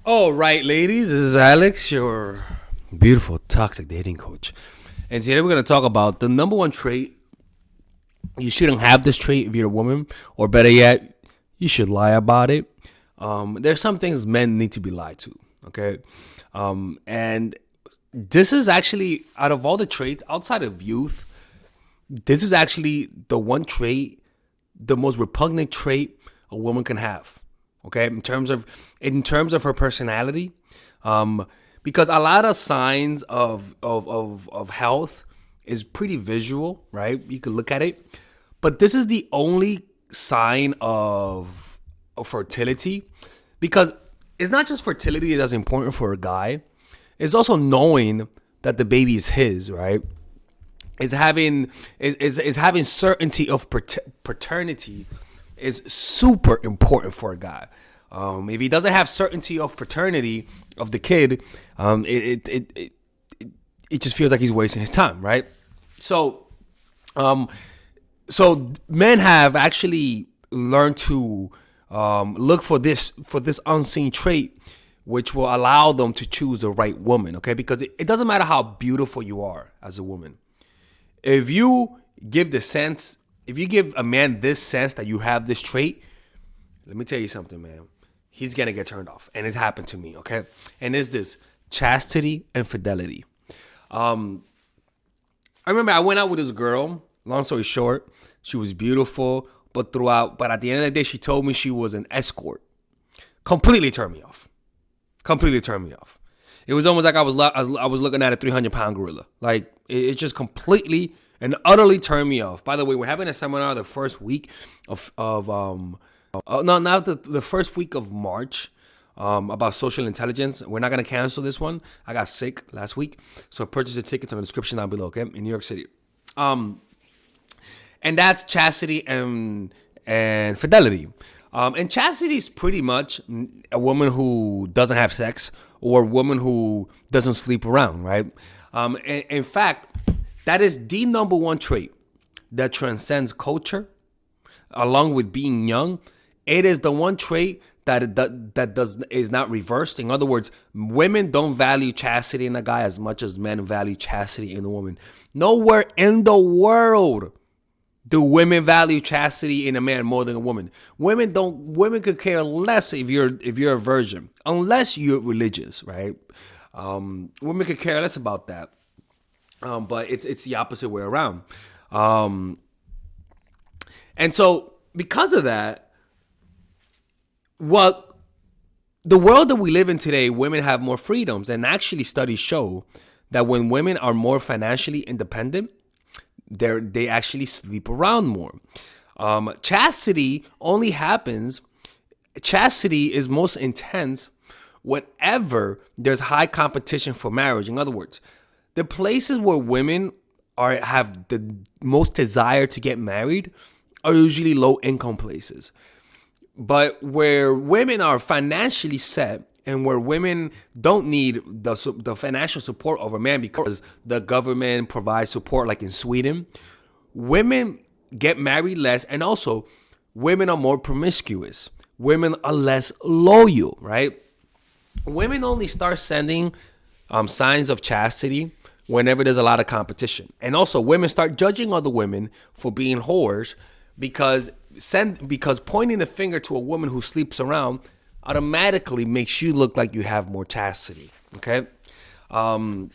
All right, ladies, this is Alex, your beautiful toxic dating coach. And today we're going to talk about the number one trait. You shouldn't have this trait if you're a woman, or better yet, you should lie about it. There's some things men need to be lied to, okay? And this is actually, out of all the traits outside of youth, this is actually the one trait, the most repugnant trait a woman can have. Okay, in terms of her personality, because a lot of signs of health is pretty visual, right? You can look at it, but this is the only sign of fertility, because it's not just fertility that's important for a guy. It's also knowing that the baby is his, right? Is having certainty of paternity is super important for a guy. If he doesn't have certainty of paternity of the kid, it just feels like he's wasting his time, right? So men have actually learned to look for this unseen trait, which will allow them to choose the right woman. Okay, because it doesn't matter how beautiful you are as a woman. If you give a man this sense that you have this trait, let me tell you something, man. He's going to get turned off. And it's happened to me, okay? And it's this: chastity and fidelity. I remember I went out with this girl. Long story short, she was beautiful, but at the end of the day, she told me she was an escort. Completely turned me off. It was almost like I was looking at a 300-pound gorilla. Like, it just completely and utterly turned me off. By the way, we're having a seminar the first week the first week of March about social intelligence. We're not going to cancel this one. I got sick last week, so purchase the tickets in the description down below, okay, in New York City. And that's chastity and fidelity. And chastity is pretty much a woman who doesn't have sex, or a woman who doesn't sleep around, right? In fact, that is the number one trait that transcends culture, along with being young. It is the one trait that is not reversed. In other words, women don't value chastity in a guy as much as men value chastity in a woman. Nowhere in the world do women value chastity in a man more than a woman. Women could care less if you're a virgin, unless you're religious, right? Women could care less about that. But it's the opposite way around. And so because of that, the world that we live in today, women have more freedoms, and actually studies show that when women are more financially independent, they actually sleep around more. Chastity is most intense whenever there's high competition for marriage. In other words, the places where women have the most desire to get married are usually low income places. But where women are financially set, and where women don't need the financial support of a man because the government provides support, like in Sweden, women get married less, and also women are more promiscuous. Women are less loyal, right? Women only start sending signs of chastity whenever there's a lot of competition. And also, women start judging other women for being whores because pointing the finger to a woman who sleeps around automatically makes you look like you have more chastity, okay? And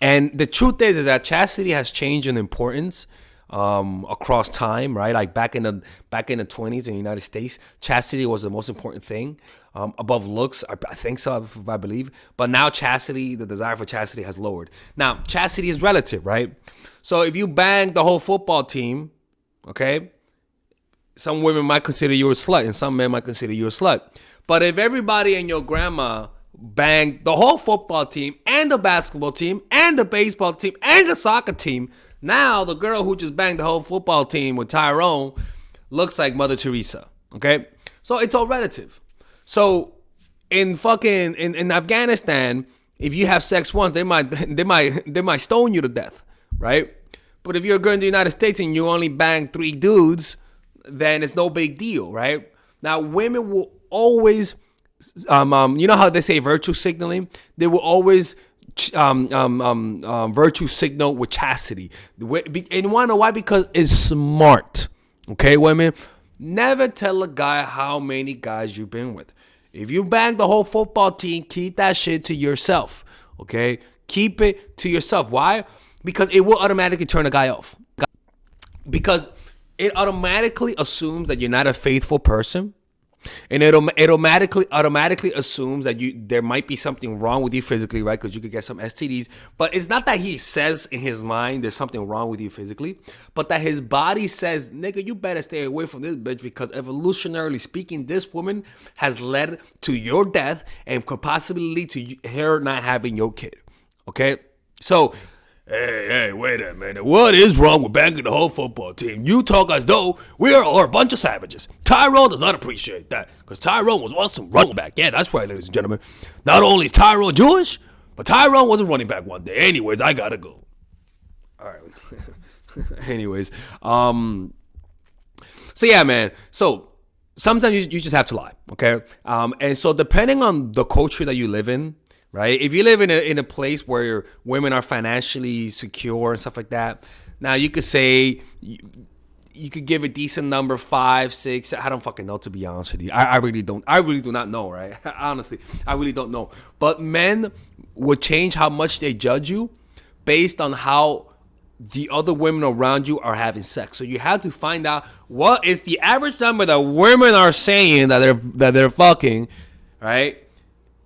the truth is that chastity has changed in importance across time, right? Like back in the 20s in the United States, chastity was the most important thing above looks. I think so, I believe. But now chastity, the desire for chastity has lowered. Now, chastity is relative, right? So if you bang the whole football team, okay, some women might consider you a slut, and some men might consider you a slut. But if everybody and your grandma banged the whole football team and the basketball team and the baseball team and the soccer team, now the girl who just banged the whole football team with Tyrone looks like Mother Teresa. Okay, so it's all relative. So in Afghanistan, if you have sex once, they might stone you to death, right? But if you're going to the United States and you only bang 3 dudes, then it's no big deal, right? Now, women will always You know how they say virtue signaling? They will always virtue signal with chastity. And you want to know why? Because it's smart. Okay, women, never tell a guy how many guys you've been with. If you bang the whole football team, keep that shit to yourself. Okay, keep it to yourself. Why? Because it will automatically turn a guy off. Because it automatically assumes that you're not a faithful person. And it automatically assumes that there might be something wrong with you physically, right? Because you could get some STDs. But it's not that he says in his mind there's something wrong with you physically, but that his body says, nigga, you better stay away from this bitch, because evolutionarily speaking, this woman has led to your death and could possibly lead to her not having your kid. Okay? So, hey, wait a minute. What is wrong with banging the whole football team? You talk as though we are a bunch of savages. Tyrone does not appreciate that, because Tyrone was once a running back. Yeah, that's right, ladies and gentlemen. Not only is Tyrone Jewish, but Tyrone was a running back one day. Anyways, I gotta go. All right. Anyways, so yeah, man. So sometimes you just have to lie, okay? And so depending on the culture that you live in, right? If you live in a place where women are financially secure and stuff like that, now you could say you could give a decent number, 5, 6. I don't fucking know, to be honest with you. I really don't. I really do not know, right? Honestly, I really don't know. But men would change how much they judge you based on how the other women around you are having sex. So you have to find out what is the average number that women are saying that they're fucking, right?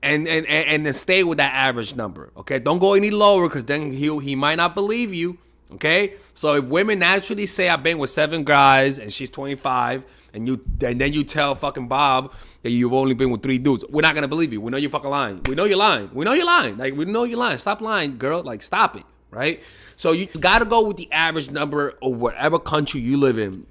And then stay with that average number, okay? Don't go any lower, because then he might not believe you, okay? So if women naturally say I've been with 7 guys and she's 25, and then you tell fucking Bob that you've only been with 3 dudes, we're not gonna believe you. We know you're fucking lying. We know you're lying. We know you're lying. Like, we know you're lying. Stop lying, girl. Like, stop it, right? So you gotta go with the average number of whatever country you live in,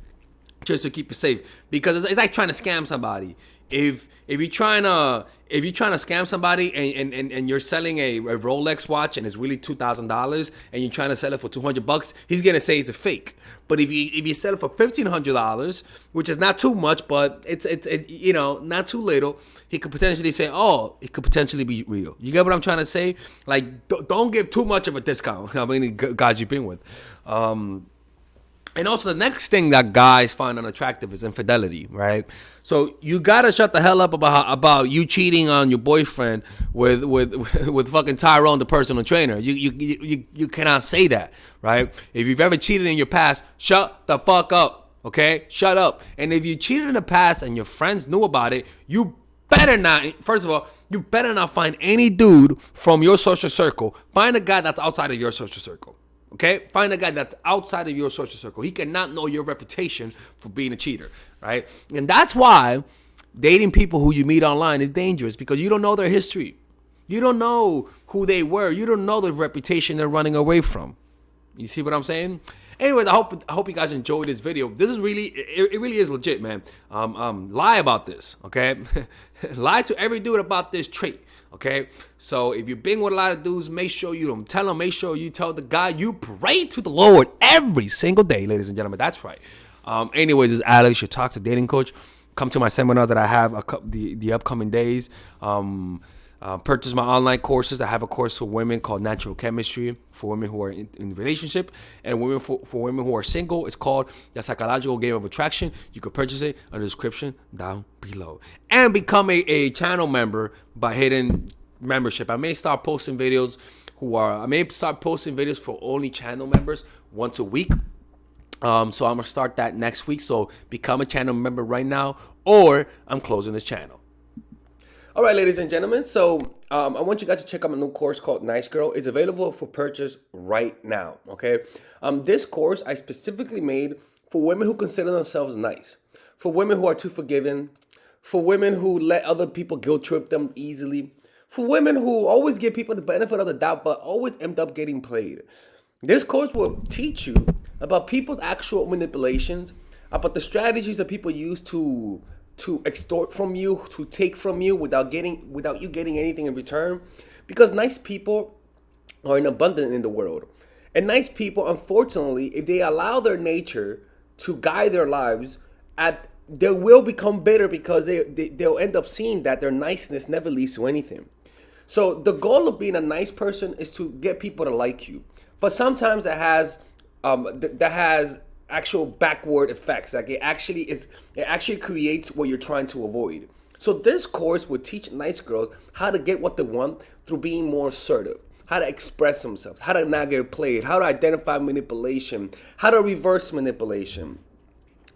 just to keep it safe, because it's like trying to scam somebody. If you're trying to scam somebody and you're selling a Rolex watch and it's really $2,000 and you're trying to sell it for $200, he's gonna say it's a fake. But if you sell it for $1,500, which is not too much, but it's you know, not too little, he could potentially say, oh, it could potentially be real. You get what I'm trying to say? Like, don't give too much of a discount. How many guys you've been with? And also, the next thing that guys find unattractive is infidelity, right? So you gotta shut the hell up about you cheating on your boyfriend with fucking Tyrone, the personal trainer. You cannot say that, right? If you've ever cheated in your past, shut the fuck up, okay? Shut up. And if you cheated in the past and your friends knew about it, you better not. First of all, you better not find any dude from your social circle. Find a guy that's outside of your social circle. Okay, find a guy that's outside of your social circle. He cannot know your reputation for being a cheater, right? And that's why dating people who you meet online is dangerous, because you don't know their history. You don't know who they were. You don't know the reputation they're running away from. You see what I'm saying? Anyways, I hope you guys enjoyed this video. This is really, it really is legit, man. Lie about this, okay? Lie to every dude about this trait. Okay, so if you're being with a lot of dudes, make sure you don't tell them. Make sure you tell the guy you pray to the Lord every single day, ladies and gentlemen. That's right. Anyways, this is Alex, your toxic dating coach. Come to my seminar that I have the upcoming days. Purchase my online courses. I have a course for women called Natural Chemistry, for women who are in relationship, and women for women who are single. It's called The Psychological Game of Attraction. You can purchase it in the description down below. And become a channel member by hitting membership. I may start posting videos for only channel members once a week. So I'm going to start that next week. So become a channel member right now, or I'm closing this channel. All right, ladies and gentlemen, so I want you guys to check out my new course called Nice Girl. It's available for purchase right now, okay? This course I specifically made for women who consider themselves nice, for women who are too forgiving, for women who let other people guilt trip them easily, for women who always give people the benefit of the doubt but always end up getting played. This course will teach you about people's actual manipulations, about the strategies that people use to extort from you, to take from you without you getting anything in return. Because nice people are in abundance in the world. And nice people, unfortunately, if they allow their nature to guide their lives, at they will become bitter because they'll end up seeing that their niceness never leads to anything. So the goal of being a nice person is to get people to like you, but sometimes that has actual backward effects. Like it actually creates what you're trying to avoid. So this course would teach nice girls how to get what they want through being more assertive, how to express themselves, how to not get played, how to identify manipulation, how to reverse manipulation.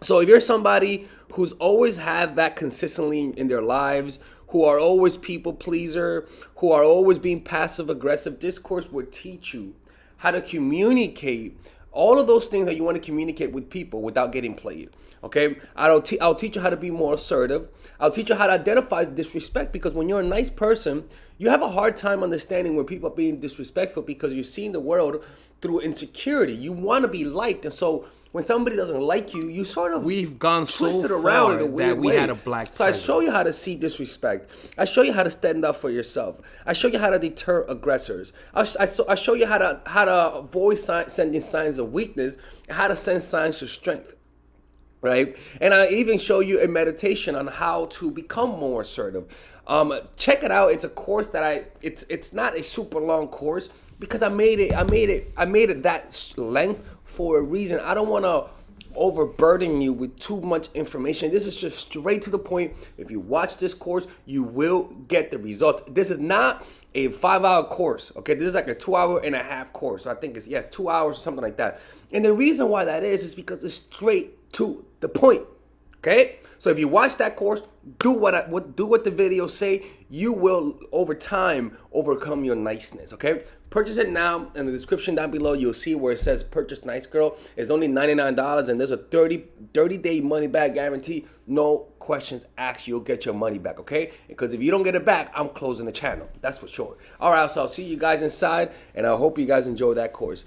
So if you're somebody who's always had that consistently in their lives, who are always people pleaser, who are always being passive aggressive, this course would teach you how to communicate all of those things that you want to communicate with people without getting played. Okay, I'll teach you how to be more assertive. I'll teach you how to identify disrespect, because when you're a nice person, you have a hard time understanding when people are being disrespectful because you're seeing the world through insecurity. You want to be liked, and so when somebody doesn't like you, you sort of We've gone twist so it around far in a that weird we way. had a black So I president. show you how to see disrespect. I show you how to stand up for yourself. I show you how to deter aggressors. I show you how to avoid sending signs of weakness, and how to send signs of strength. Right, and I even show you a meditation on how to become more assertive. Check it out. It's a course that it's not a super long course because I made it that length for a reason. I don't want to overburden you with too much information. This is just straight to the point. If you watch this course, you will get the results. This is not a 5-hour course. Okay, this is like a 2.5-hour course. So I think it's 2 hours or something like that. And the reason why that is because it's straight to the point. Okay, so if you watch that course, do what the videos say. You will over time overcome your niceness. Okay, purchase it now. In the description down below, you'll see where it says purchase Nice Girl. It's only $99, and there's a 30-day money back guarantee. No questions asked. You'll get your money back. Okay, because if you don't get it back, I'm closing the channel. That's for sure. All right, so I'll see you guys inside, and I hope you guys enjoy that course.